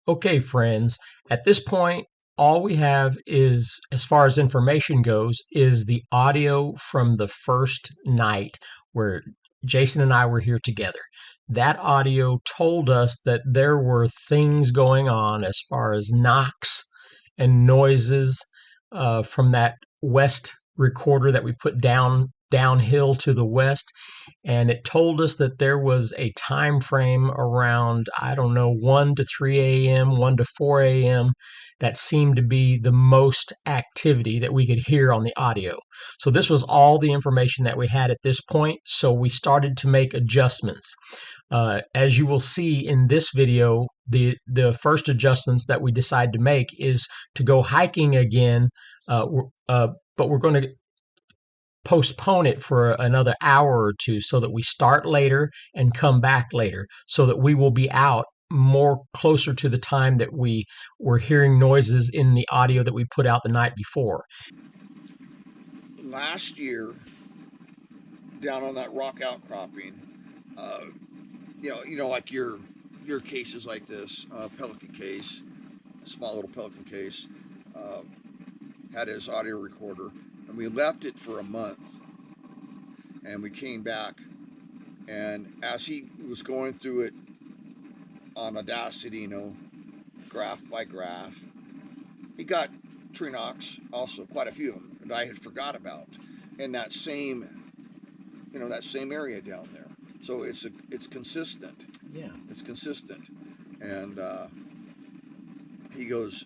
Okay, friends, at this point, all we have is, as far as information goes, is the audio from the first night where Jason and I were here together. That audio told us that there were things going on as far as knocks and noises from that west recorder that we put downhill to the west, and it told us that there was a time frame around, I don't know, 1 to 3 a.m., 1 to 4 a.m. that seemed to be the most activity that we could hear on the audio. So this was all the information that we had at this point, so we started to make adjustments. As you will see in this video, the first adjustments that we decide to make is to go hiking again, but we're going to postpone it for another hour or two so that we start later and come back later, so that we will be out more closer to the time that we were hearing noises in the audio that we put out the night before. Last year, down on that rock outcropping, like your cases like this, pelican case, small little pelican case, had his audio recorder, and we left it for a month, and we came back, and as he was going through it on Audacity, graph by graph, he got tree knocks, also quite a few of them that I had forgot about in that same area down there. So it's consistent. Yeah, it's consistent. And he goes,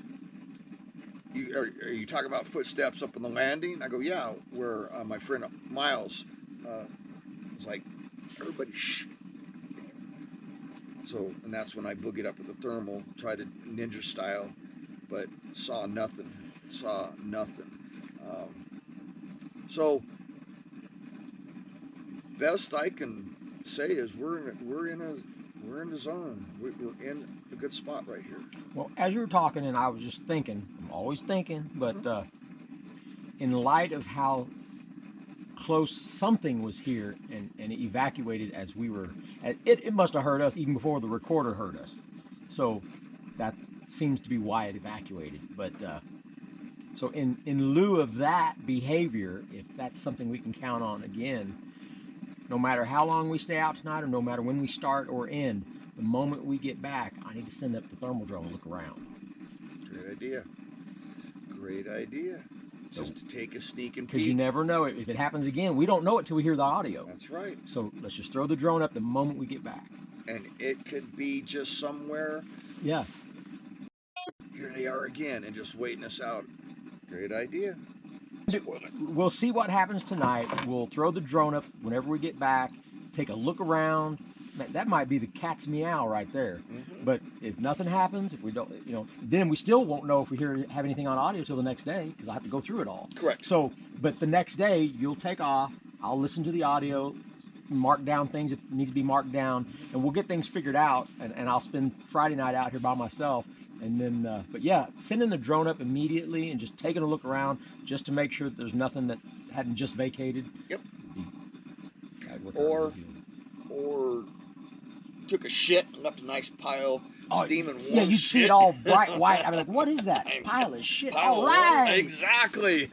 are you talking about footsteps up on the landing? I go, yeah, where my friend Miles was like, everybody shh. So, and that's when I boogied up with the thermal, tried to ninja style, but saw nothing. So, best I can say is we're in the zone. We're in a good spot right here. Well, as you were talking, and I was just thinking, I'm always thinking, but in light of how close something was here and it evacuated as we were, it must have heard us even before the recorder heard us. So that seems to be why it evacuated. But so in lieu of that behavior, if that's something we can count on again, no matter how long we stay out tonight or no matter when we start or end, the moment we get back, I need to send up the thermal drone and look around. Great idea. Great idea. Just to take a sneak and peek. Because you never know. If it happens again, we don't know it till we hear the audio. That's right. So let's just throw the drone up the moment we get back. And it could be just somewhere. Yeah. Here they are again and just waiting us out. Great idea. We'll see what happens tonight. We'll throw the drone up whenever we get back, take a look around. That might be the cat's meow right there. Mm-hmm. But if nothing happens, if we don't, then we still won't know if we have anything on audio till the next day, because I have to go through it all. Correct. So, but the next day you'll take off. I'll listen to the audio, mark down things that need to be marked down, and we'll get things figured out. And I'll spend Friday night out here by myself. And then, but yeah, sending the drone up immediately and just taking a look around just to make sure that there's nothing that hadn't just vacated. Yep. Or took a shit and left a nice pile of steaming warm. Yeah, you'd shit. see it all bright white. I'd be like, what is that? Pile of shit. All right. Exactly.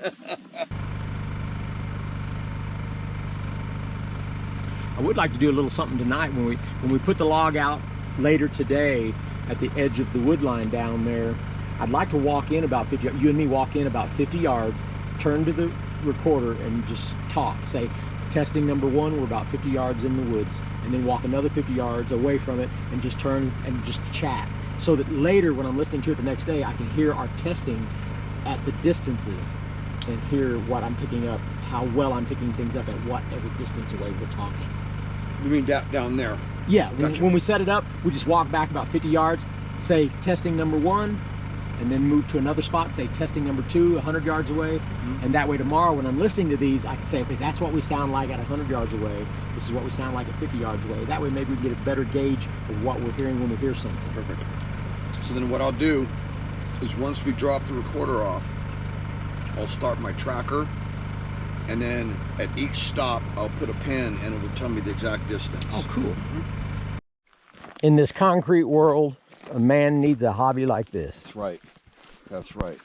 I would like to do a little something tonight when we put the log out later today at the edge of the wood line down there. I'd like to walk in about 50, you and me walk in about 50 yards, turn to the recorder and just talk. Say, testing number 1, we're about 50 yards in the woods, and then walk another 50 yards away from it and just turn and just chat. So that later when I'm listening to it the next day, I can hear our testing at the distances and hear what I'm picking up, how well I'm picking things up at whatever distance away we're talking. You mean down there? Yeah, Gotcha. When we set it up, we just walk back about 50 yards, say testing number 1, and then move to another spot, say testing number 2, 100 yards away. Mm-hmm. And that way tomorrow when I'm listening to these, I can say, okay, that's what we sound like at 100 yards away. This is what we sound like at 50 yards away. That way maybe we get a better gauge of what we're hearing when we hear something. Perfect. So then what I'll do is once we drop the recorder off, I'll start my tracker, and then at each stop I'll put a pin and it will tell me the exact distance. Oh, cool. In this concrete world, a man needs a hobby like this. That's right. That's right.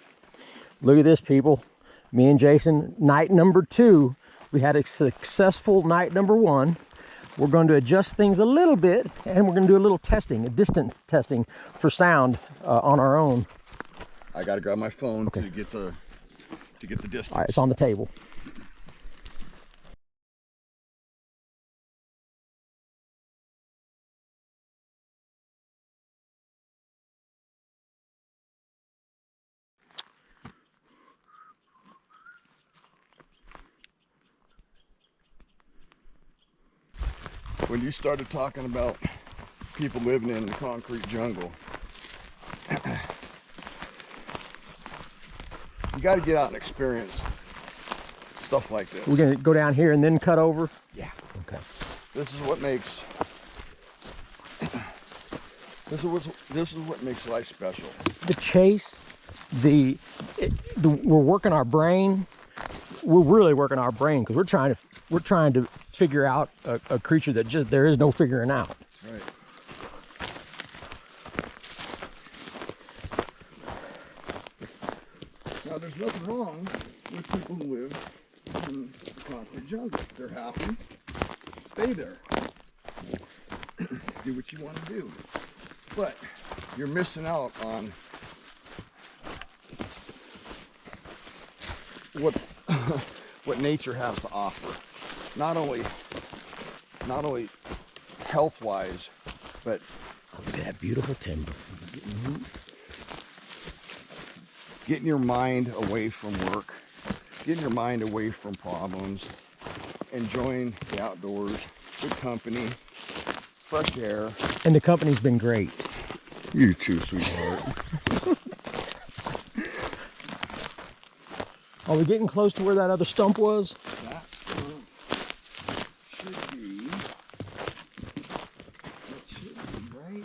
Look at this, people. Me and Jason, night number 2. We had a successful night number 1. We're going to adjust things a little bit, and we're going to do a little testing, a distance testing for sound on our own. I got to grab my phone to get the distance. All right, it's on the table. When you started talking about people living in the concrete jungle, you got to get out and experience stuff like this. We're going to go down here and then cut over? Yeah. Okay. This is what makes life special. The chase, we're working our brain. We're really working our brain because we're trying to figure out a creature that just there is no figuring out. That's right. Now there's nothing wrong with people who live in the concrete jungle. They're happy. Stay there. Do what you want to do. But you're missing out on what nature has to offer. Not only health-wise, but look at that beautiful timber. getting your mind away from work, getting your mind away from problems, enjoying the outdoors, good company, fresh air. And the company's been great. You too, sweetheart. Are we getting close to where that other stump was? That stump should be, right.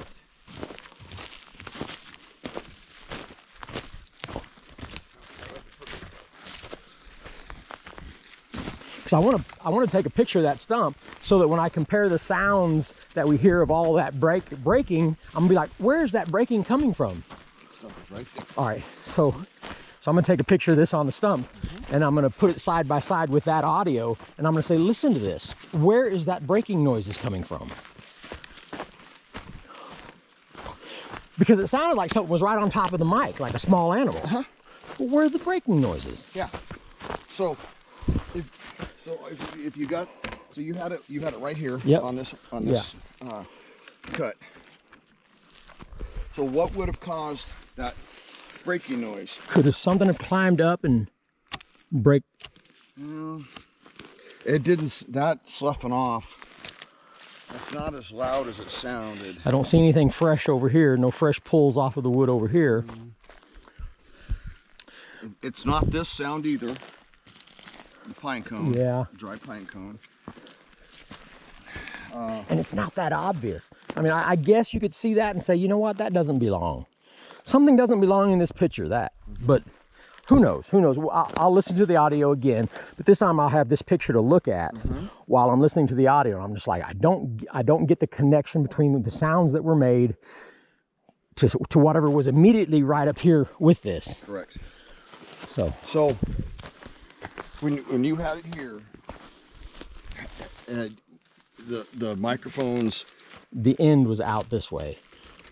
Because I want to take a picture of that stump so that when I compare the sounds that we hear of all that breaking, I'm gonna be like, where's that breaking coming from? Stump is right there. All right, so I'm gonna take a picture of this on the stump, and I'm gonna put it side by side with that audio, and I'm gonna say, listen to this. Where is that breaking noises coming from? Because it sounded like something was right on top of the mic, like a small animal. Uh-huh. Well, where are the breaking noises? Yeah. So if you got, so you had it right here. Yep. on this cut. So what would have caused that breaking noise? Could have something have climbed up and break? It didn't. That sloughing off. That's not as loud as it sounded. I don't see anything fresh over here. No fresh pulls off of the wood over here. It's not this sound either. The pine cone. Yeah. Dry pine cone. And it's not that obvious. I mean, I guess you could see that and say, you know what, that doesn't belong. Something doesn't belong in this picture, that. But who knows? Who knows? I'll listen to the audio again, but this time I'll have this picture to look at while I'm listening to the audio. I'm just like, I don't get the connection between the sounds that were made to whatever was immediately right up here with this. Correct. So when you had it here, the microphones, the end was out this way.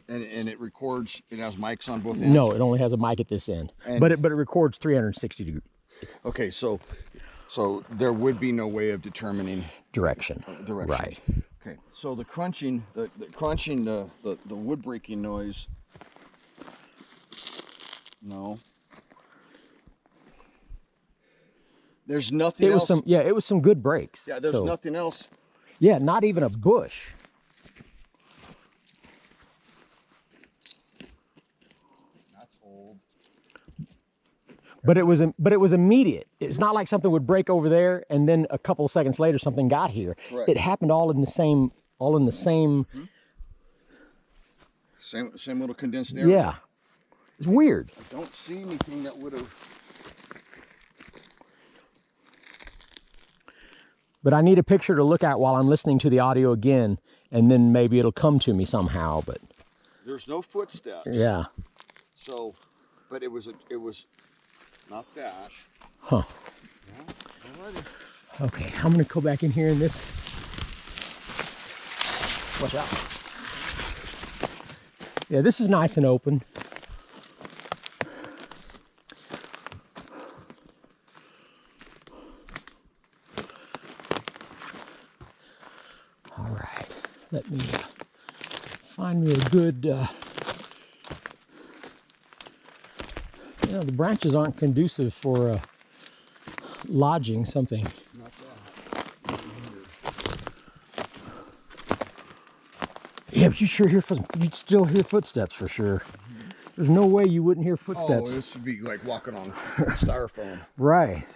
and it records. It has mics on both ends. No, it only has a mic at this end, but it records 360 degrees. Okay, so there would be no way of determining Direction. Right. Okay, so the crunching, the wood breaking noise. No. There's nothing else. It was some good breaks. Yeah, there's nothing else. Yeah, not even a bush. That's old. But it was immediate. It's not like something would break over there and then a couple of seconds later something got here. Correct. It happened all in the same Same little condensed area. Yeah. It's weird. I don't see anything that would have. But I need a picture to look at while I'm listening to the audio again, and then maybe it'll come to me somehow. But There's no footsteps. Yeah. So, but it was not that. Huh. Yeah, alrighty. Okay, I'm gonna go back in here in this. Watch out. Yeah, this is nice and open. All right, let me find me a good. You know, the branches aren't conducive for lodging something. Not that. Yeah, but you'd still hear footsteps for sure. There's no way you wouldn't hear footsteps. Oh, this would be like walking on styrofoam. Right.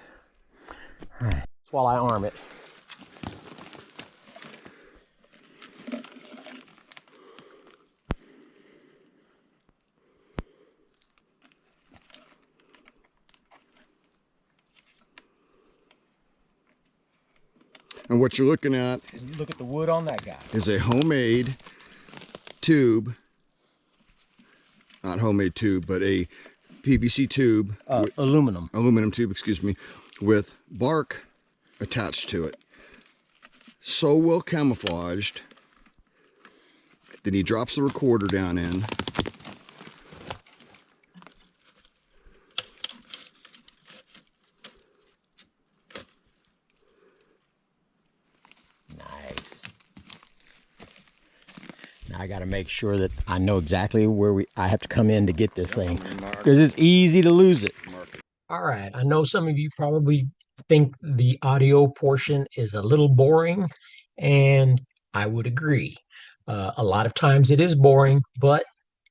All right. While I arm it. And what you're looking at Look at the wood on that guy. is a homemade tube. Not homemade tube, but a PVC tube. Aluminum tube, excuse me, with bark attached to it. So well camouflaged. Then he drops the recorder down in. Nice. Now I got to make sure that I know exactly where I have to come in to get this thing, because it's easy to lose it. All right. I know some of you probably think the audio portion is a little boring, and I would agree. A lot of times it is boring, but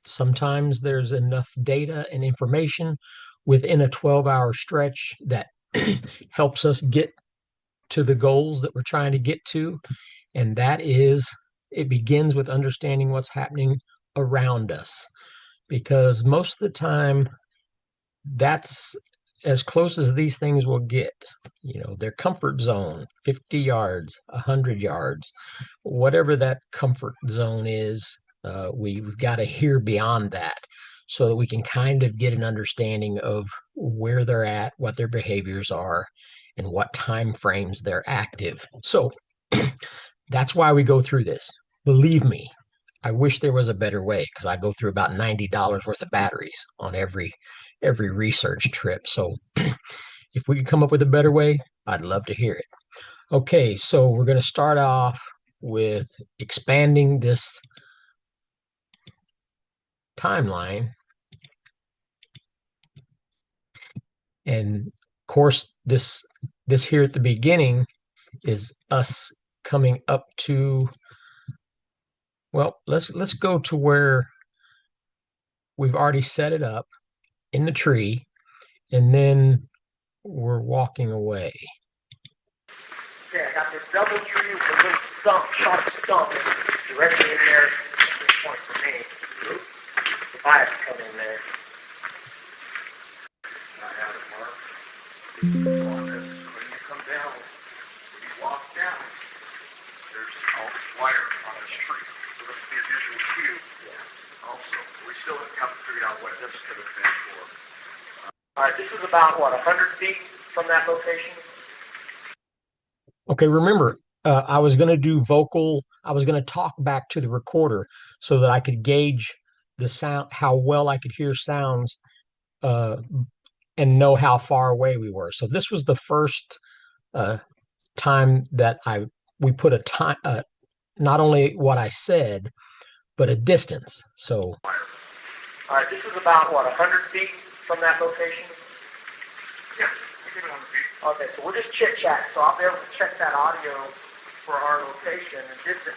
sometimes there's enough data and information within a 12-hour stretch that helps us get to the goals that we're trying to get to. And that is, it begins with understanding what's happening around us. Because most of the time, that's as close as these things will get. You know, their comfort zone, 50 yards, 100 yards, whatever that comfort zone is, we've got to hear beyond that so that we can kind of get an understanding of where they're at, what their behaviors are, and what time frames they're active. So that's why we go through this. Believe me, I wish there was a better way, because I go through about $90 worth of batteries on every research trip. So if we could come up with a better way, I'd love to hear it. Okay, so we're going to start off with expanding this timeline. And of course, this here at the beginning is us coming up to, well, let's go to where we've already set it up in the tree, and then we're walking away. Yeah, I got this double tree with a little stump, sharp stump directly in there at this point for me. If I have to come in there. I have it, Mark. On this, when you come down, when you walk down, there's all this wire on this tree. So this will be a visual cue. Yeah. Also, we still haven't figured out what this could have been for. All right, this is about, what, 100 feet from that location? Okay, remember, I was going to do I was going to talk back to the recorder so that I could gauge the sound, how well I could hear sounds, and know how far away we were. So this was the first time that we put a time, not only what I said, but a distance. So. All right, this is about, what, 100 feet from that location? Yeah, we give it 100 feet. Okay, so we'll just chit-chat, so I'll be able to check that audio for our location and distance.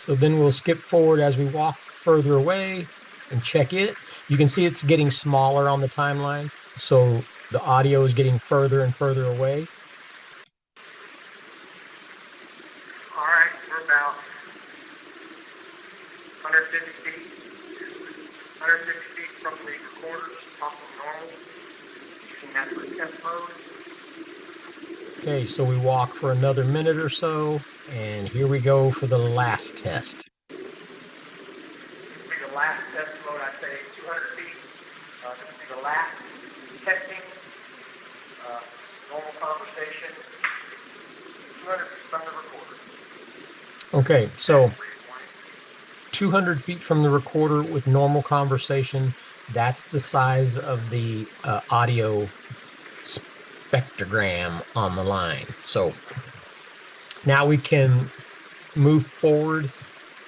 So then we'll skip forward as we walk further away and check it. You can see it's getting smaller on the timeline, so the audio is getting further and further away. All right, we're about 150 feet. 150 feet from the recorders, possible normal. Using that for test mode. Okay, so we walk for another minute or so, and here we go for the last test. last test mode, I'd say 200 feet. This will be the last testing, normal conversation, 200 feet from the recorder. Okay, so 200 feet from the recorder with normal conversation, that's the size of the audio spectrogram on the line. So now we can move forward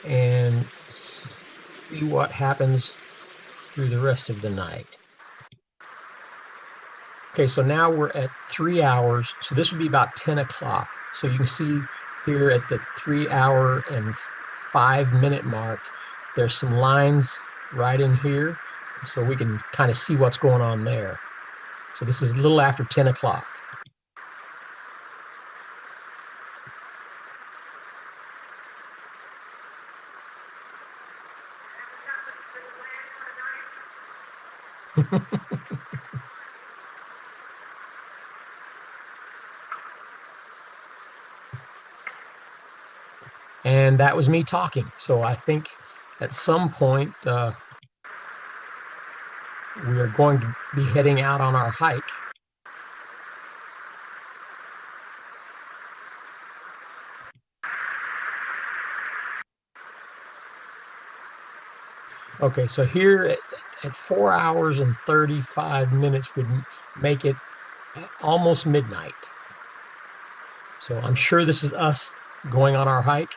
and see what happens through the rest of the night. Okay, so now we're at 3 hours. So this would be about 10 o'clock. So you can see here at the 3 hour and 5 minute mark, there's some lines right in here. So we can kind of see what's going on there. So this is a little after 10 o'clock. And that was me talking. So I think at some point we are going to be heading out on our hike. Okay, so here at 4 hours and 35 minutes would make it almost midnight. So I'm sure this is us going on our hike,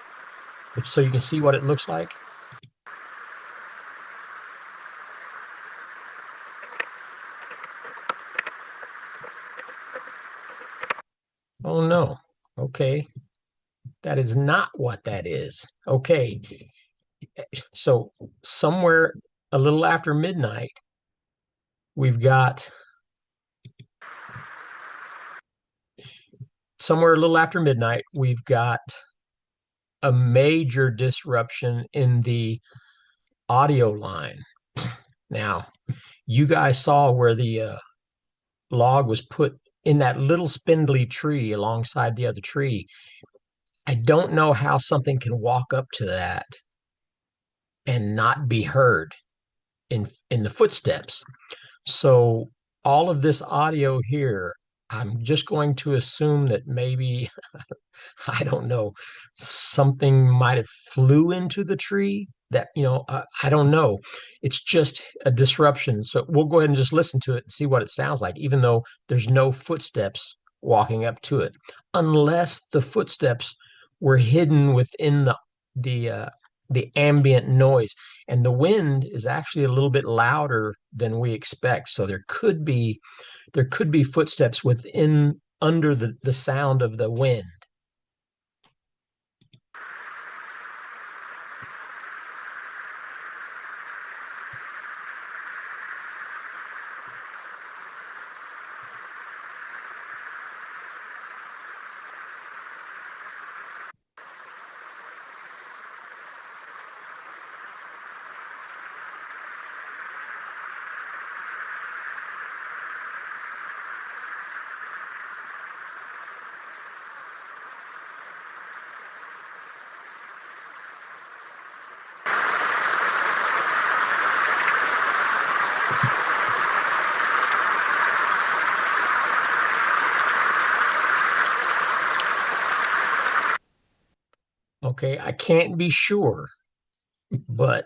so you can see what it looks like. Oh no. Okay. That is not what that is. Okay. So somewhere a little after midnight, we've got a major disruption in the audio line. Now, you guys saw where the log was put in that little spindly tree alongside the other tree. I don't know how something can walk up to that and not be heard in the footsteps. So all of this audio here, I'm just going to assume that maybe I don't know, something might have flew into the tree that, I don't know. It's just a disruption. So we'll go ahead and just listen to it and see what it sounds like, even though there's no footsteps walking up to it, unless the footsteps were hidden within the the ambient noise. And the wind is actually a little bit louder than we expect. So there could be footsteps within under the sound of the wind. Okay, I can't be sure, but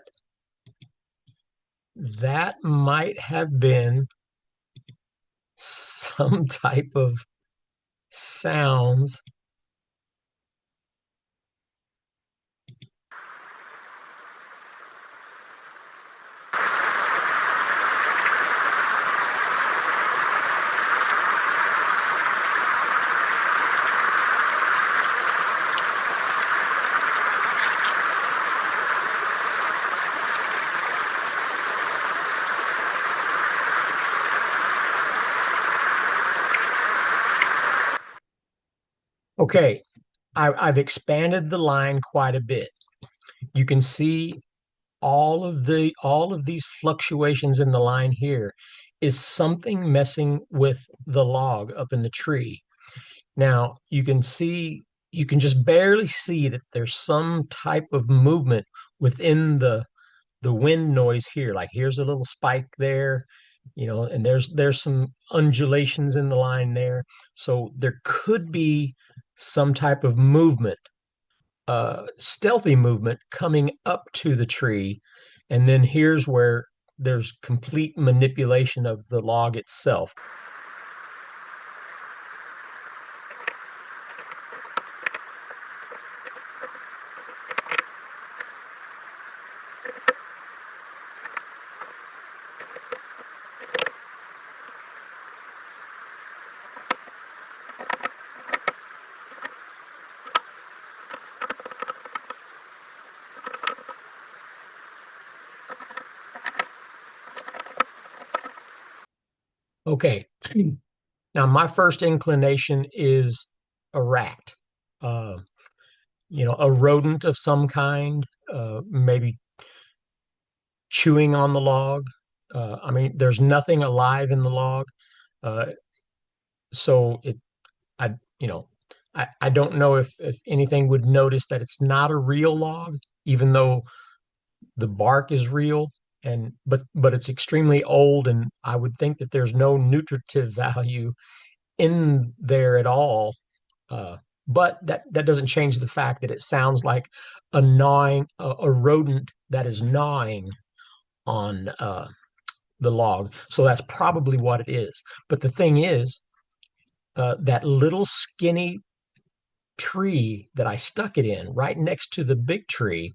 that might have been some type of sounds. Okay, I've expanded the line quite a bit. You can see all of these fluctuations in the line here is something messing with the log up in the tree. Now you can just barely see that there's some type of movement within the the wind noise here. Like here's a little spike there, and there's some undulations in the line there. So there could be some type of movement, stealthy movement coming up to the tree. And then here's where there's complete manipulation of the log itself. Okay. Now, my first inclination is a rat, uh, a rodent of some kind, maybe chewing on the log. I mean, there's nothing alive in the log, uh, so I, you know, I don't know if anything would notice that it's not a real log, even though the bark is real, but it's extremely old, and I would think that there's no nutritive value in there at all. Uh, but that doesn't change the fact that it sounds like a rodent that is gnawing on the log. So that's probably what it is. But the thing is, that little skinny tree that I stuck it in, right next to the big tree.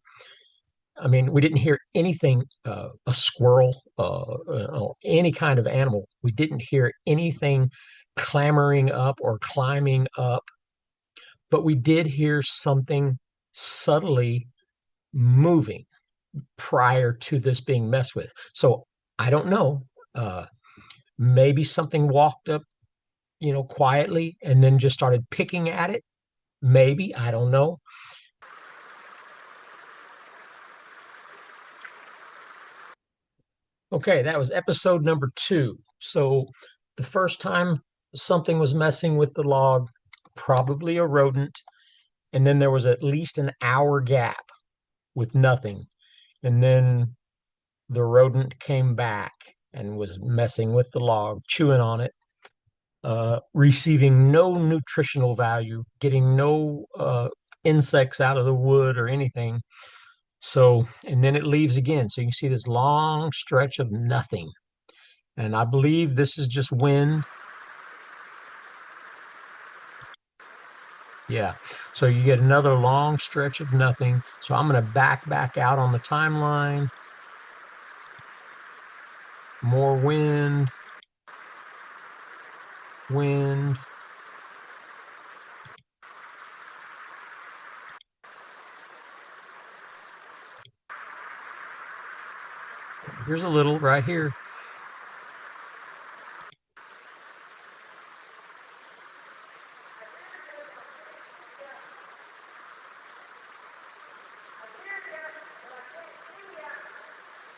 I mean, we didn't hear anything, a squirrel, any kind of animal. We didn't hear anything clambering up or climbing up, but we did hear something subtly moving prior to this being messed with. So I don't know. Uh, Maybe something walked up, quietly and then just started picking at it. Maybe, I don't know. Okay, that was episode number 2. So the first time something was messing with the log, probably a rodent, and then there was at least an hour gap with nothing. And then the rodent came back and was messing with the log, chewing on it, receiving no nutritional value, getting no insects out of the wood or anything. So, and then it leaves again. So you can see this long stretch of nothing. And I believe this is just wind. Yeah. So you get another long stretch of nothing. So I'm going to back out on the timeline. More wind. Wind. Here's a little right here.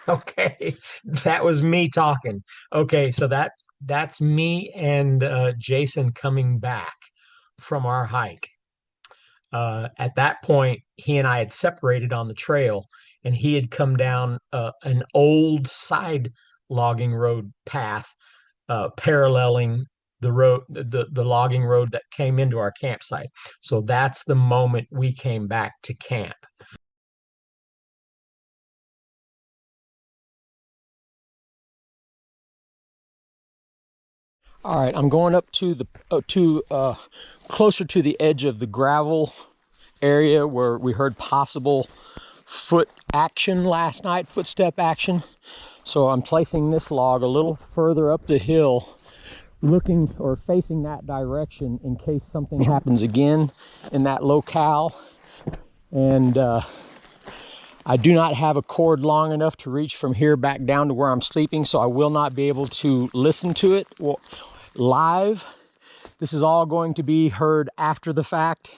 Okay, that was me talking. Okay, so that's me and Jason coming back from our hike. At that point, he and I had separated on the trail, and he had come down an old side logging road path, paralleling the logging road that came into our campsite. So that's the moment we came back to camp. All right, I'm going up to the closer to the edge of the gravel area where we heard possible foot action last night, footstep action. So I'm placing this log a little further up the hill, looking or facing that direction in case something happens again in that locale. And I do not have a cord long enough to reach from here back down to where I'm sleeping, so I will not be able to listen to it live. This is all going to be heard after the fact.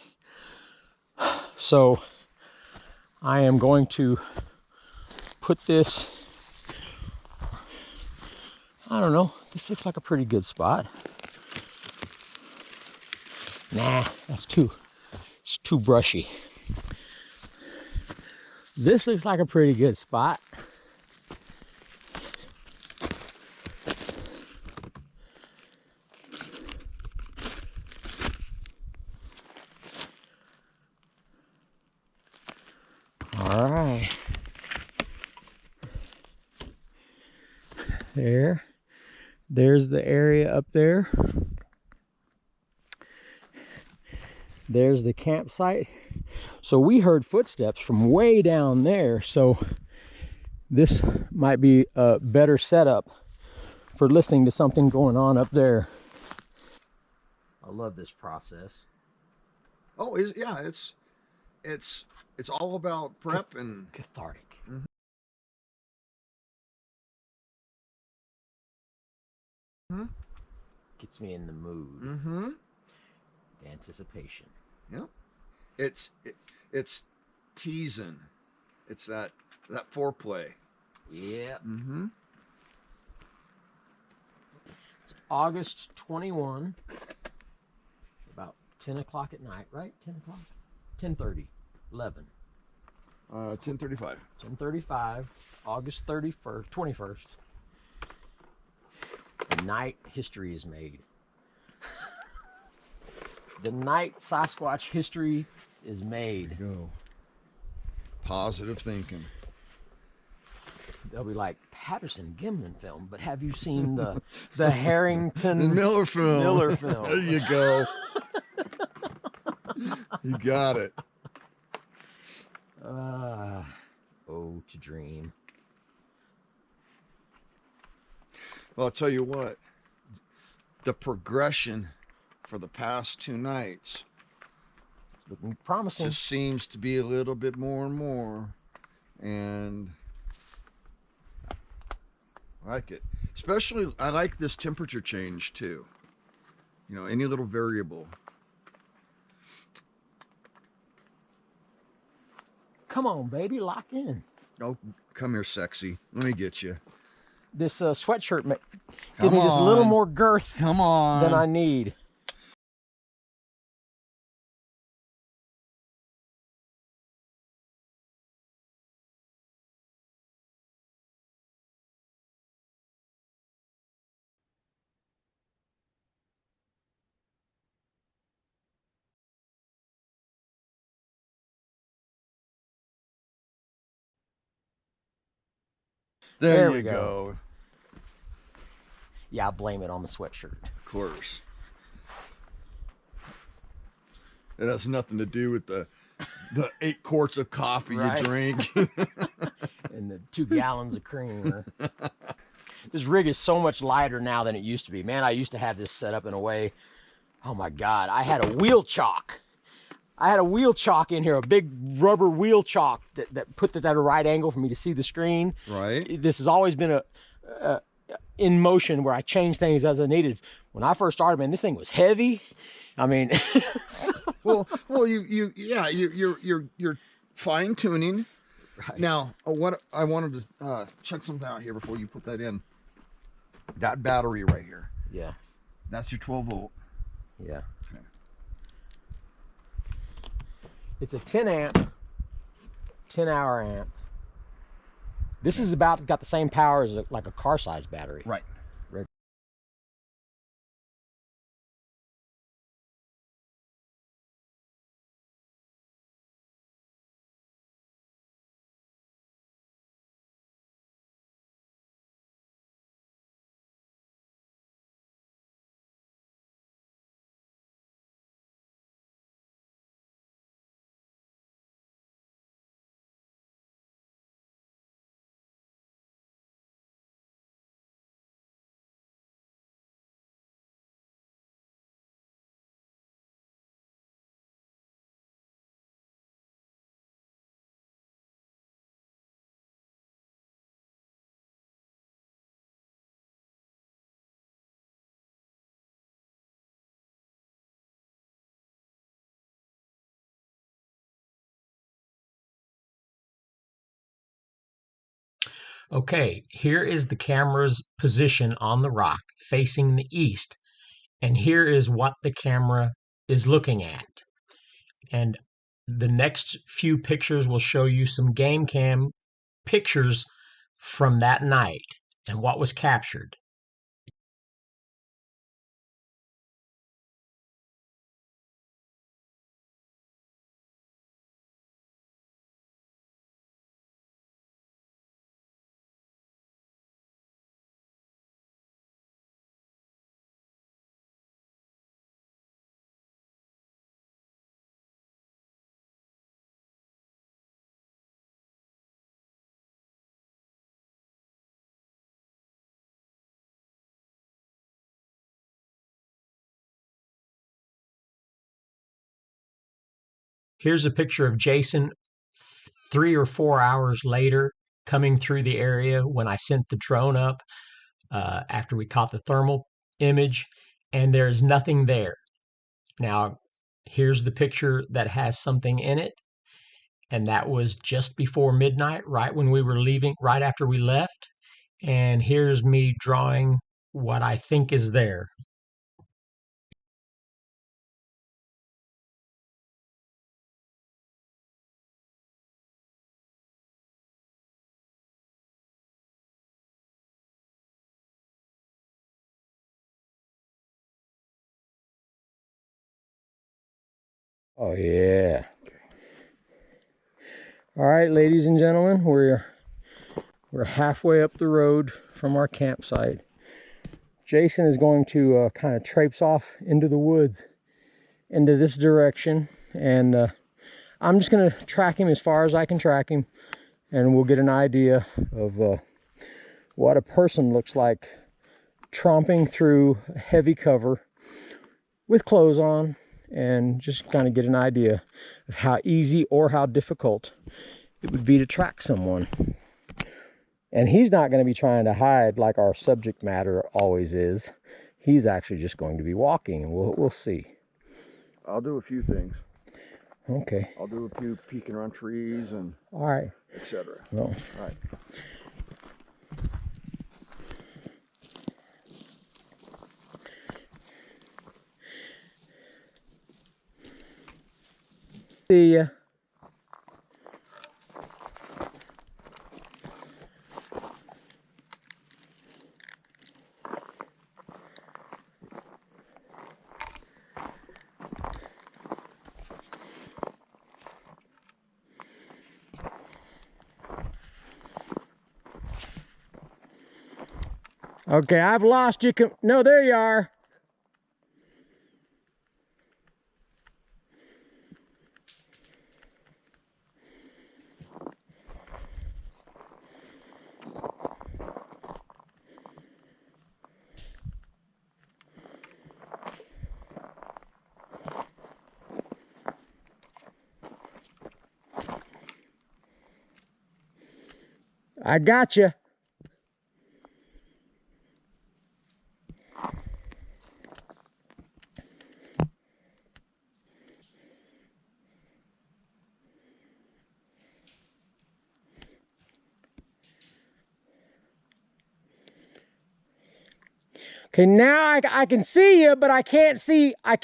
So I am going to put this, I don't know, this looks like a pretty good spot. Nah, it's too brushy. This looks like a pretty good spot. All right. There's the area up there. There's the campsite. So we heard footsteps from way down there. So this might be a better setup for listening to something going on up there. I love this process. Oh, yeah, it's all about prep and Cathartic. Mm-hmm. Gets me in the mood. Mm-hmm. The anticipation. Yep. It's teasing. It's that foreplay. Yeah. Mm-hmm. It's August 21. About 10 o'clock at night, right? 10 o'clock? 10:30. 11. 10:35. 10:35. August 31st, 21st. The night history is made. The night Sasquatch history is made. Go. Positive thinking. They'll be like, Patterson Gimlin film, but have you seen the Harrington The Miller film. Miller film? There you go. You got it. Oh, to dream. Well, I'll tell you what. The progression for the past 2 nights Looking promising. just seems to be a little bit more and more, and I like it. Especially, I like this temperature change too. You know, any little variable. Come on, baby, lock in. Oh, come here, sexy. Let me get you. This sweatshirt gives Come me just a little on. more girth Come on. than I need. There we you go. go. Yeah, I blame it on the sweatshirt. Of course. It has nothing to do with the 8 quarts of coffee Right. you drink. And the 2 gallons of creamer. This rig is so much lighter now than it used to be. Man, I used to have this set up in a way. Oh my God, I had a wheel chalk. I had a wheel chalk in here, a big rubber wheel chalk that put that at a right angle for me to see the screen. Right. This has always been in motion where I change things as I needed. When I first started, man, this thing was heavy. I mean, well, you're fine tuning. right. Now, what I wanted to check something out here before you put that in. That battery right here. Yeah. That's your 12 volt. Yeah. Okay. It's a 10 amp, 10 hour amp. This is about got the same power as like a car size battery. Right. Okay, here is the camera's position on the rock facing the east. And here is what the camera is looking at. And the next few pictures will show you some game cam pictures from that night and what was captured. Here's a picture of Jason 3 or 4 hours later coming through the area when I sent the drone up after we caught the thermal image, and there's nothing there. Now, here's the picture that has something in it, and that was just before midnight, right when we were leaving, right after we left. And here's me drawing what I think is there. Oh yeah. All right, ladies and gentlemen, we're halfway up the road from our campsite. Jason is going to kind of traipse off into the woods, into this direction, and I'm just going to track him as far as I can track him, and we'll get an idea of what a person looks like tromping through heavy cover with clothes on, and just kind of get an idea of how easy or how difficult it would be to track someone. And he's not going to be trying to hide like our subject matter always is. He's actually just going to be walking, and we'll see. I'll do a few things. Okay. I'll do a few peeking around trees and All right. etc. Well, All right. see ya. Okay, I've lost you. No, there you are. I got you. Okay, now I can see you, but I can't see, I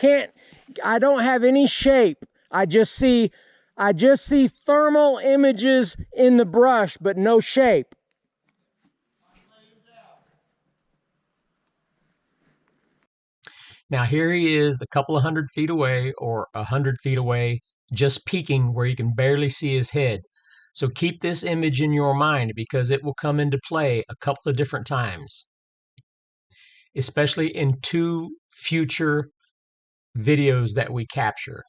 don't have any shape. I just see thermal images in the brush, but no shape. Now here he is a couple of 100 feet away or 100 feet away, just peeking where you can barely see his head. So keep this image in your mind because it will come into play a couple of different times, especially in 2 future videos that we capture.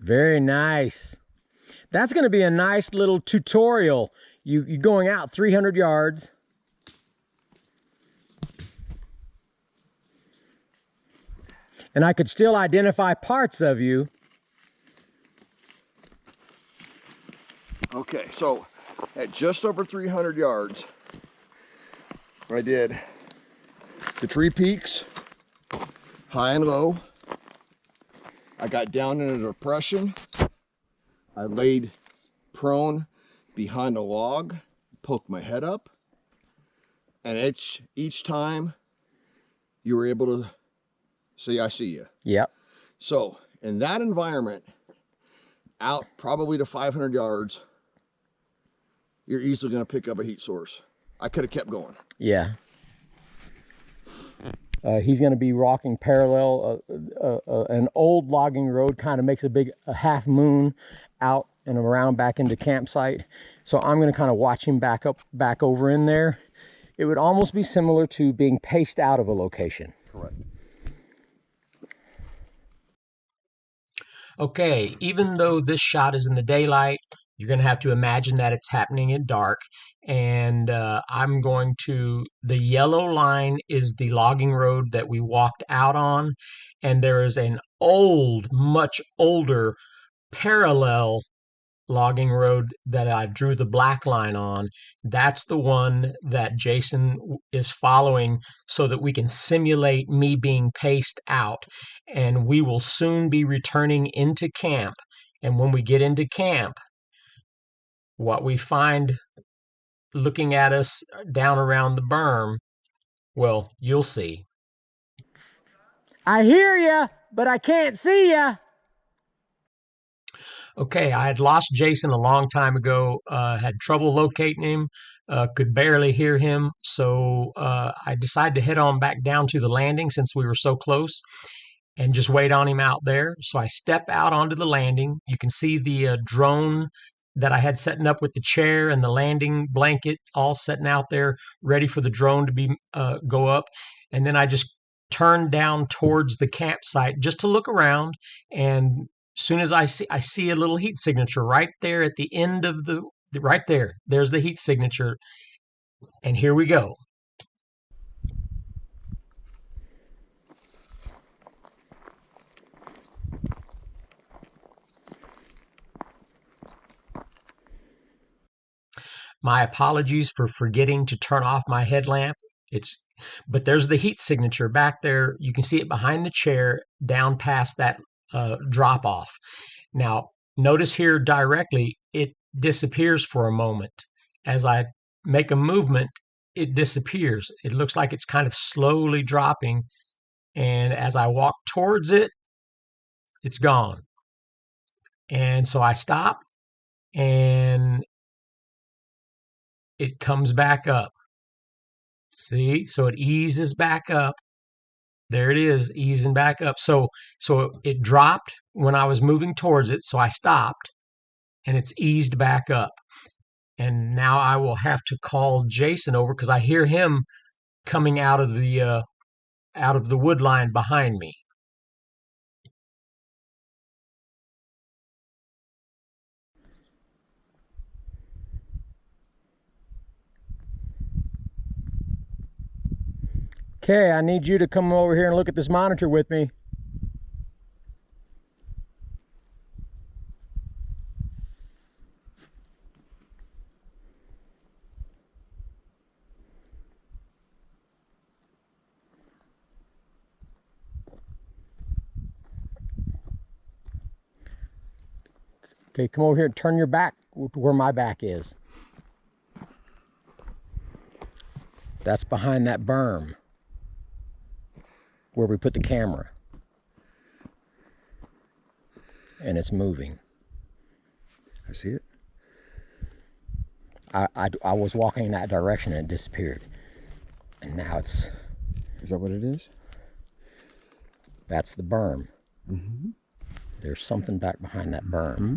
Very nice. That's going to be a nice little tutorial. You going out 300 yards. And I could still identify parts of you. Okay, so at just over 300 yards, I did the tree peaks, high and low. I got down in a depression. I laid prone behind a log, poked my head up, and each time you were able to see, I see you. Yep. So in that environment, out probably to 500 yards, you're easily going to pick up a heat source. I could have kept going. Yeah. He's going to be walking parallel. An old logging road kind of makes a half moon out and around back into campsite. So I'm going to kind of watch him back over in there. It would almost be similar to being paced out of a location. Correct. Okay, even though this shot is in the daylight, you're going to have to imagine that it's happening in dark. And the yellow line is the logging road that we walked out on. And there is an much older parallel logging road that I drew the black line on. That's the one that Jason is following so that we can simulate me being paced out. And we will soon be returning into camp. And when we get into camp, what we find looking at us down around the berm, well, you'll see. I hear ya, but I can't see ya. Okay, I had lost Jason a long time ago, had trouble locating him, could barely hear him, so I decided to head on back down to the landing since we were so close and just wait on him out there. So I step out onto the landing. You can see the drone that I had setting up with the chair and the landing blanket all setting out there, ready for the drone to be go up. And then I just turned down towards the campsite just to look around, and as soon as I see a little heat signature right there at the end of right there. There's the heat signature. And here we go. My apologies for forgetting to turn off my headlamp. But there's the heat signature back there. You can see it behind the chair down past that drop off. Now, notice here directly, it disappears for a moment. As I make a movement, it disappears. It looks like it's kind of slowly dropping. And as I walk towards it, it's gone. And so I stop and it comes back up. See, so it eases back up. There it is, easing back up. So it dropped when I was moving towards it, so I stopped, and it's eased back up. And now I will have to call Jason over because I hear him coming out of the wood line behind me. Okay, I need you to come over here and look at this monitor with me. Okay, come over here and turn your back to where my back is. That's behind that berm where we put the camera. And it's moving. I see it. I was walking in that direction and it disappeared. And now it's... Is that what it is? That's the berm. Mm-hmm. There's something back behind that berm. Mm-hmm.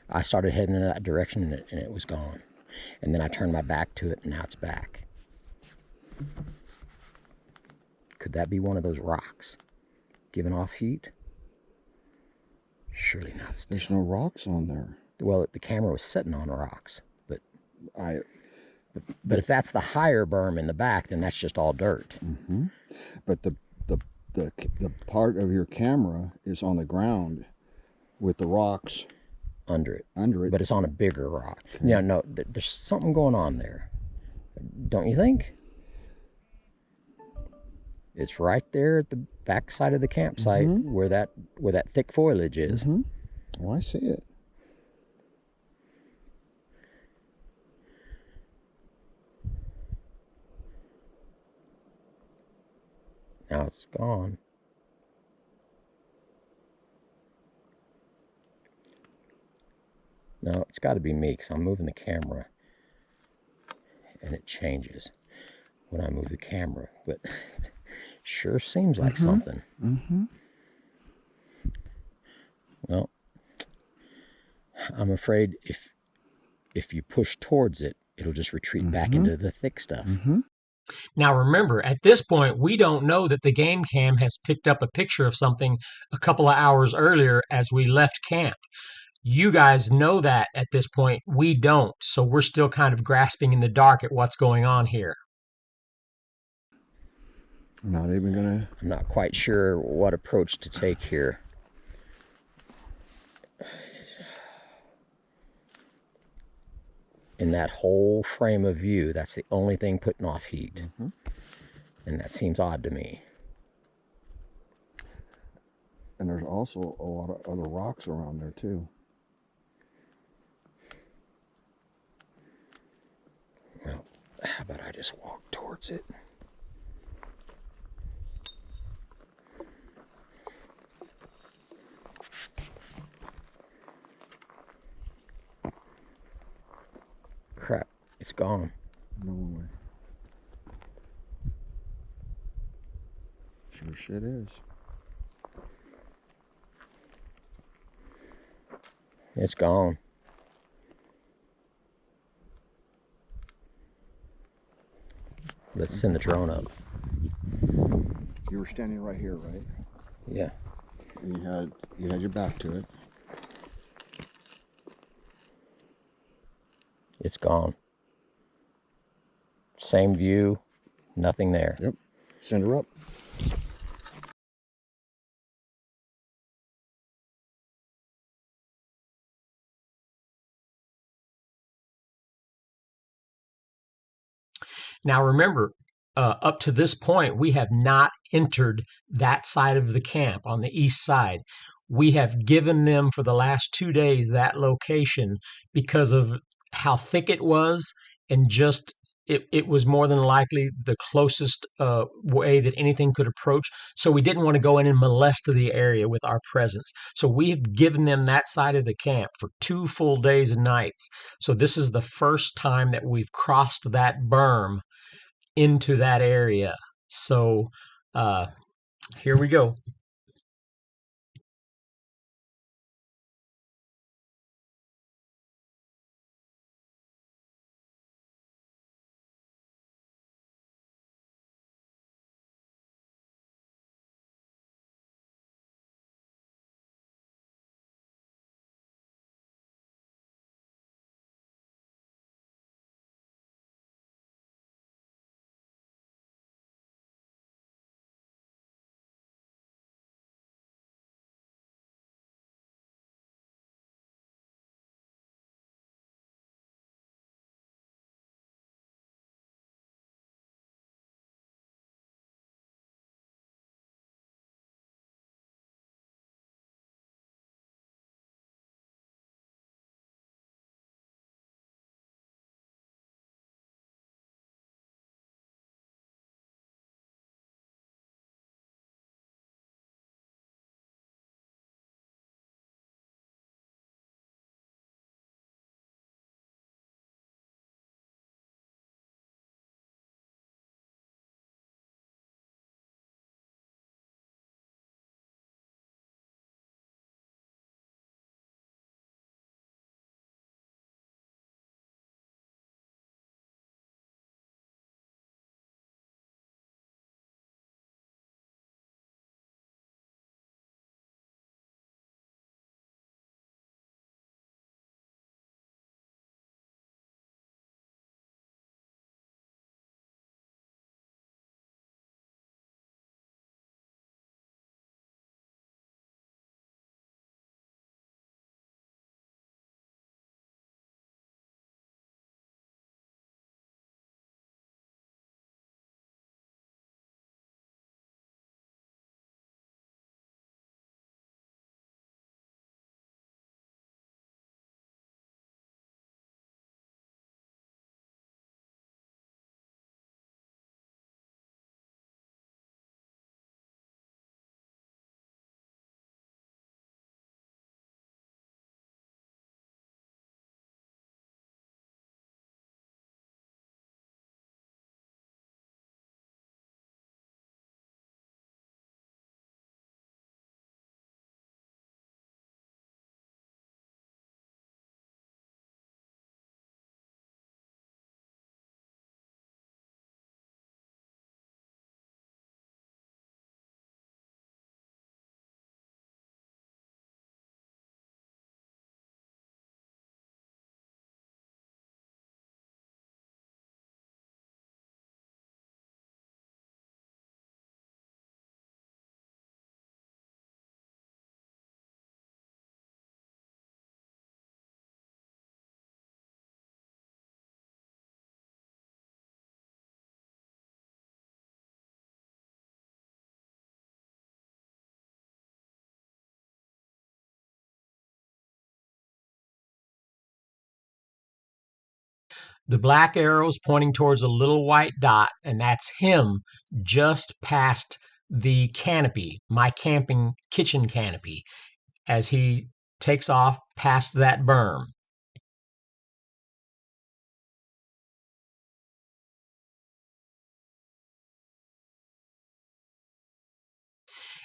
I started heading in that direction and it was gone. And then I turned my back to it and now it's back. Could that be one of those rocks giving off heat? Surely not still. There's no rocks on there. Well, the camera was sitting on rocks, but I. if that's the higher berm in the back, then that's just all dirt. Mm-hmm. But the part of your camera is on the ground with the rocks Under it. under it. But it's on a bigger rock. Okay. Yeah, no, there's something going on there. Don't you think? It's right there at the back side of the campsite where that thick foliage is. Mm-hmm. Oh, I see it. Now it's gone. No, it's got to be me because I'm moving the camera and it changes when I move the camera, but sure seems like something. Mm-hmm. Well, I'm afraid if you push towards it, it'll just retreat back into the thick stuff. Mm-hmm. Now remember, at this point, we don't know that the game cam has picked up a picture of something a couple of hours earlier as we left camp. You guys know that at this point. We don't. So we're still kind of grasping in the dark at what's going on here. Not even gonna. I'm not quite sure what approach to take here. In that whole frame of view, that's the only thing putting off heat. Mm-hmm. And that seems odd to me. And there's also a lot of other rocks around there too. Well, how about I just walk towards it? Crap, it's gone. No way. Sure shit is. It's gone. Let's send the drone up. You were standing right here, right? Yeah. And you had your back to it. It's gone. Same view, nothing there. Yep. Send her up. Now remember, up to this point, we have not entered that side of the camp on the east side. We have given them for the last 2 days that location because of how thick it was and just it was more than likely the closest way that anything could approach. So we didn't want to go in and molest the area with our presence. So we have given them that side of the camp for 2 full days and nights. So this is the first time that we've crossed that berm into that area. So here we go. The black arrow's pointing towards a little white dot, and that's him just past the canopy, my camping kitchen canopy, as he takes off past that berm.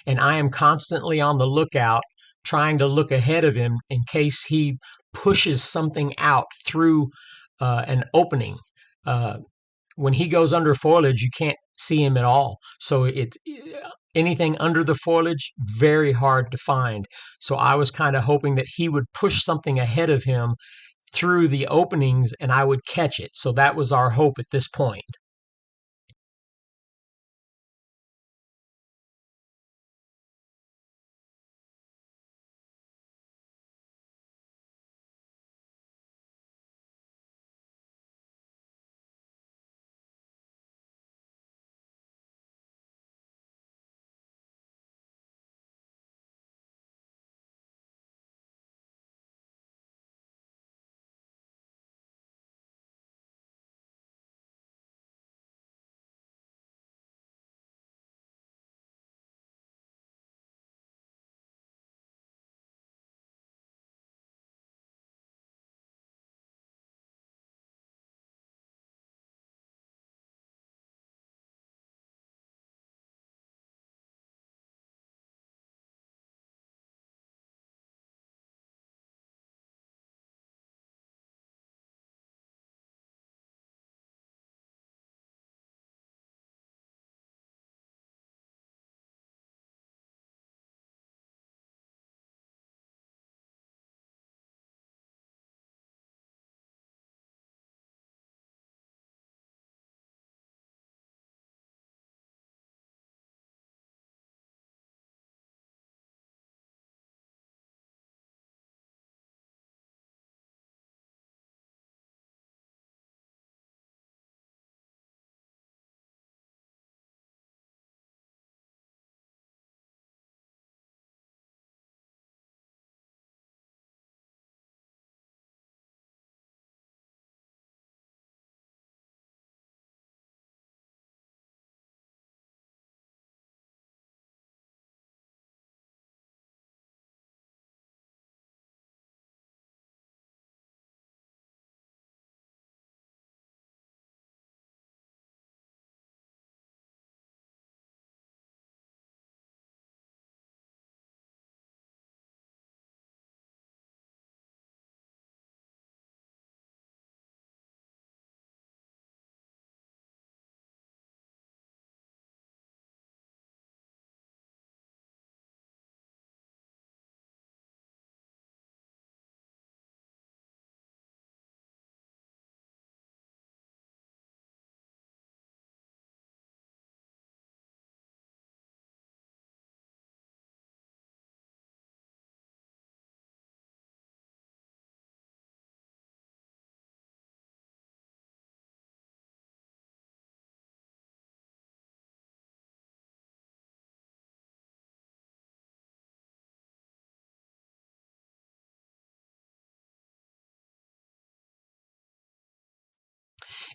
And I am constantly on the lookout, trying to look ahead of him in case he pushes something out through an opening. Uh, when he goes under foliage, you can't see him at all. So it's anything under the foliage, very hard to find. So I was kind of hoping that he would push something ahead of him through the openings and I would catch it. So that was our hope at this point.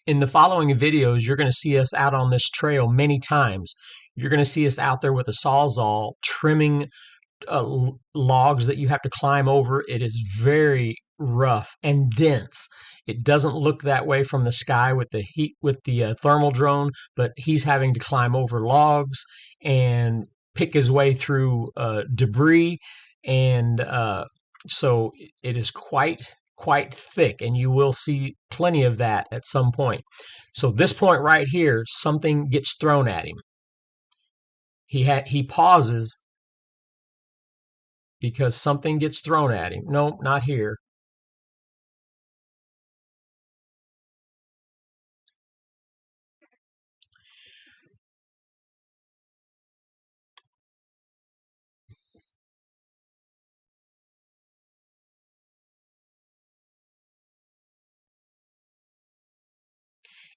In the following videos, you're going to see us out on this trail many times. You're going to see us out there with a sawzall trimming logs that you have to climb over. It is very rough and dense. It doesn't look that way from the sky with the heat with the thermal drone, but he's having to climb over logs and pick his way through debris, and so it is quite thick, and you will see plenty of that at some point. So this point right here, something gets thrown at him. He pauses because something gets thrown at him. No, not here.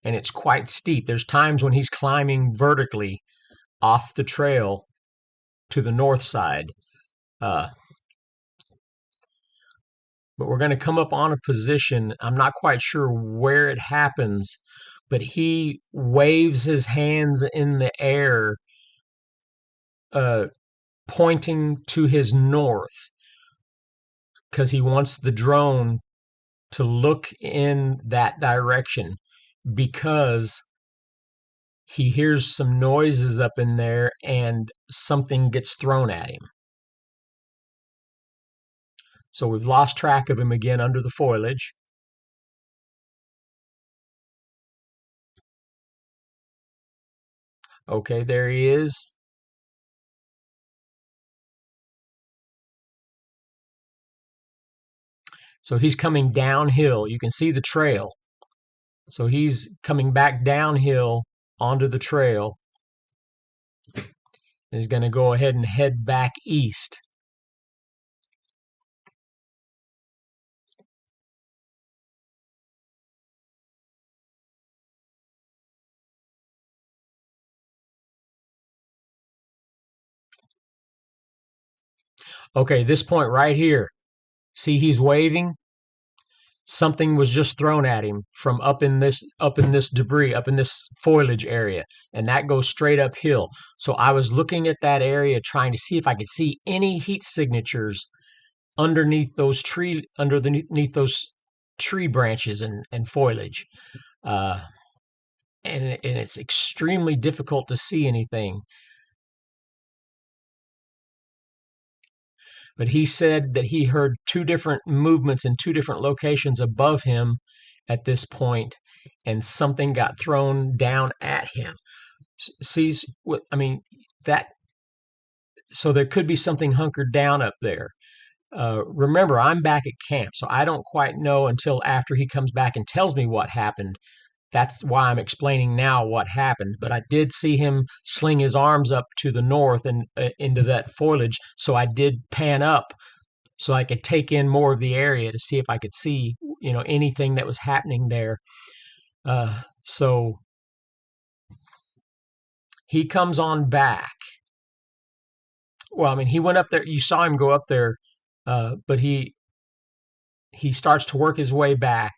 And it's quite steep. There's times when he's climbing vertically off the trail to the north side. Uh, but we're going to come up on a position. I'm not quite sure where it happens, but he waves his hands in the air, uh, pointing to his north because he wants the drone to look in that direction because he hears some noises up in there and something gets thrown at him. So we've lost track of him again under the foliage. Okay, there he is. So he's coming downhill. You can see the trail. So he's coming back downhill onto the trail. He's going to go ahead and head back east. Okay, this point right here. See, he's waving. Something was just thrown at him from up in this debris, up in this foliage area, and that goes straight uphill. So I was looking at that area trying to see if I could see any heat signatures underneath those tree branches and foliage. Uh, and it's extremely difficult to see anything. But he said that he heard two different movements in two different locations above him at this point, and something got thrown down at him. Sees what I mean? That so there could be something hunkered down up there. Remember, I'm back at camp, so I don't quite know until after he comes back and tells me what happened. That's why I'm explaining now what happened. But I did see him sling his arms up to the north and into that foliage. So I did pan up so I could take in more of the area to see if I could see, anything that was happening there. So he comes on back. Well, I mean, he went up there. You saw him go up there, but he starts to work his way back.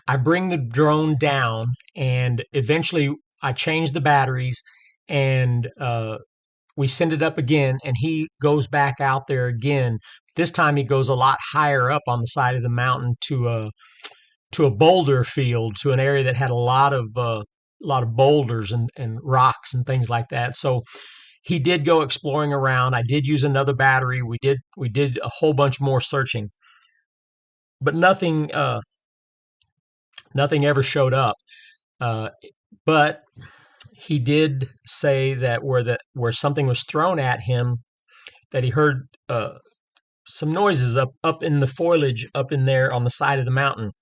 I bring the drone down, and eventually I change the batteries, and we send it up again, and he goes back out there again. This time he goes a lot higher up on the side of the mountain to a boulder field, to an area that had a lot of boulders and rocks and things like that. So he did go exploring around. I did use another battery. We did a whole bunch more searching, but nothing ever showed up. Uh, but he did say that where something was thrown at him, that he heard some noises up in the foliage up in there on the side of the mountain.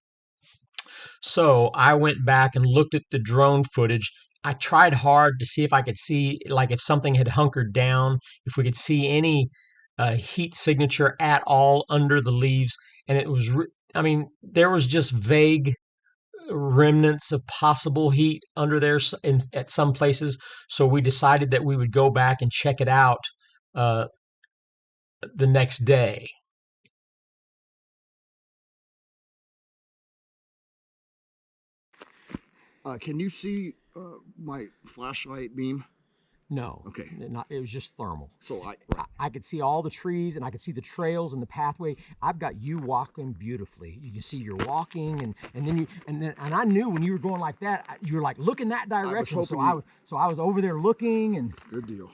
So I went back and looked at the drone footage. I tried hard to see if I could see, like, if something had hunkered down, if we could see any heat signature at all under the leaves. And I mean, there was just vague remnants of possible heat under there at some places. So we decided that we would go back and check it out uh, the next day. Can you see my flashlight beam? No. Okay. It was just thermal. So I could see all the trees and I could see the trails and the pathway. I've got you walking beautifully. You can see you're walking and I knew when you were going like that, you were like looking that direction. So I was over there looking and good deal.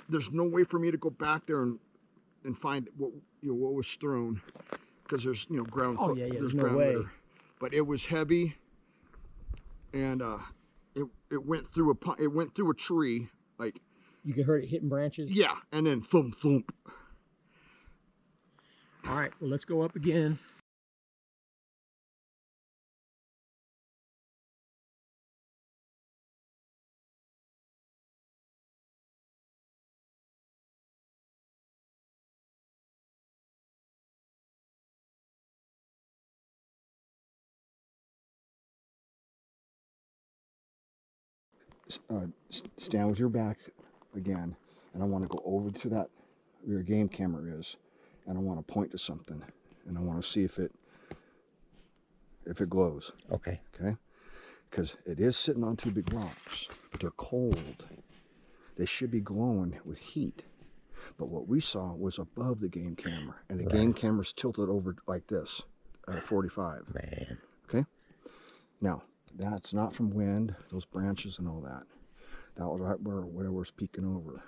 There's no way for me to go back there and find what was thrown, because there's ground. Oh yeah, there's no ground way. litter. But it was heavy, and it went through a tree, like you could hear it hitting branches. Yeah, and then thump thump. All right, well, let's go up again. Stand with your back again, and I want to go over to that where your game camera is, and I want to point to something, and I want to see if it glows. Okay. Okay, because it is sitting on two big rocks, but they're cold. They should be glowing with heat, but what we saw was above the game camera, and the game camera's tilted over like this at a 45. Man. Okay, now that's not from wind, those branches and all that. That was right where whatever's peeking over.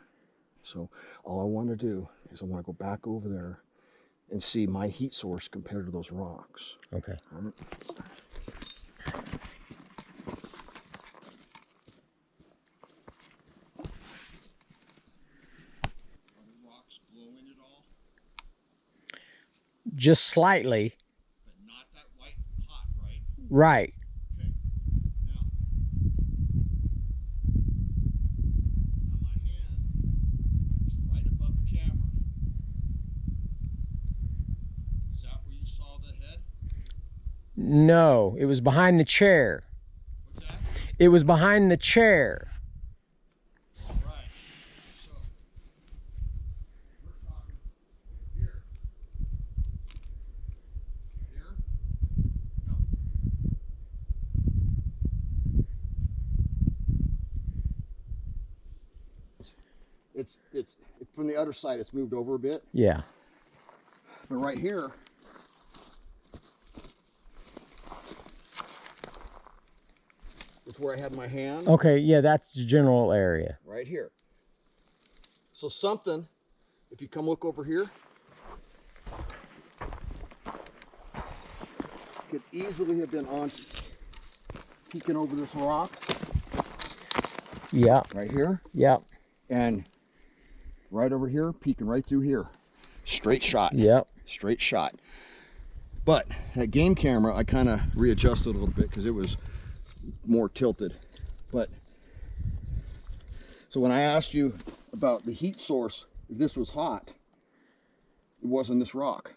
So all I want to do is I want to go back over there and see my heat source compared to those rocks. Okay. All right. Are the rocks glowing at all? Just slightly. But not that white hot, right? Right. Okay. Now my hand is right above the camera. Is that where you saw the head? No, it was behind the chair. What's that? It was behind the chair. All right. So we're talking here. Here? No. It's from the other side. It's moved over a bit. Yeah. But right here, it's where I had my hand. Okay, yeah, that's the general area. Right here. So something, if you come look over here, could easily have been on peeking over this rock. Yeah. Right here. Yeah. And right over here, peeking right through here. Straight shot. Yep. Straight shot. But that game camera, I kind of readjusted a little bit because it was more tilted. But so when I asked you about the heat source, if this was hot, it wasn't this rock.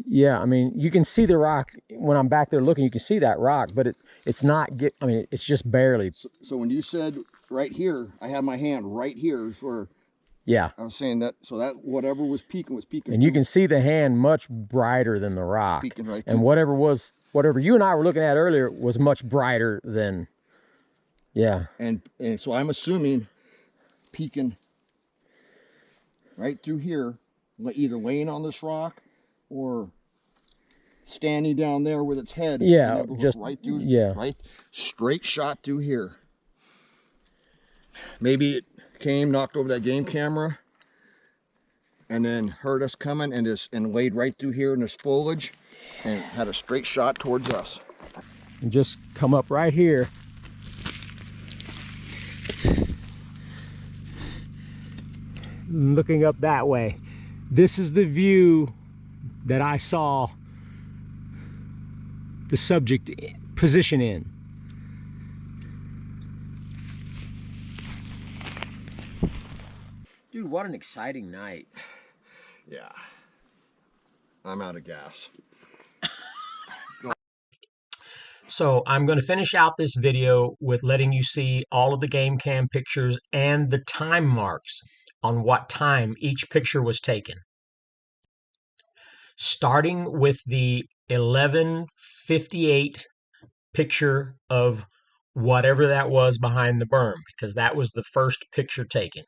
Yeah, I mean, you can see the rock when I'm back there looking. You can see that rock, but it's not. I mean, it's just barely. So when you said right here, I had my hand right here is where. Yeah. I was saying that. So that whatever was peeking was peeking. And you can see the hand much brighter than the rock. Peeking right and through. whatever you and I were looking at earlier was much brighter than. Yeah. And so I'm assuming peeking right through here, either laying on this rock or standing down there with its head. Yeah, and just right through. Yeah. Right, straight shot through here. Maybe it came, knocked over that game camera, and then heard us coming and laid right through here in this foliage, and had a straight shot towards us. And just come up right here. Looking up that way. This is the view that I saw the subject position in. Dude, what an exciting night. Yeah. I'm out of gas. So I'm going to finish out this video with letting you see all of the game cam pictures and the time marks on what time each picture was taken. Starting with the 11:58 picture of whatever that was behind the berm, because that was the first picture taken.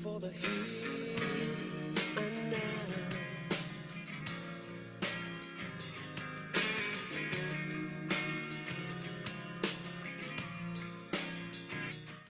For the heat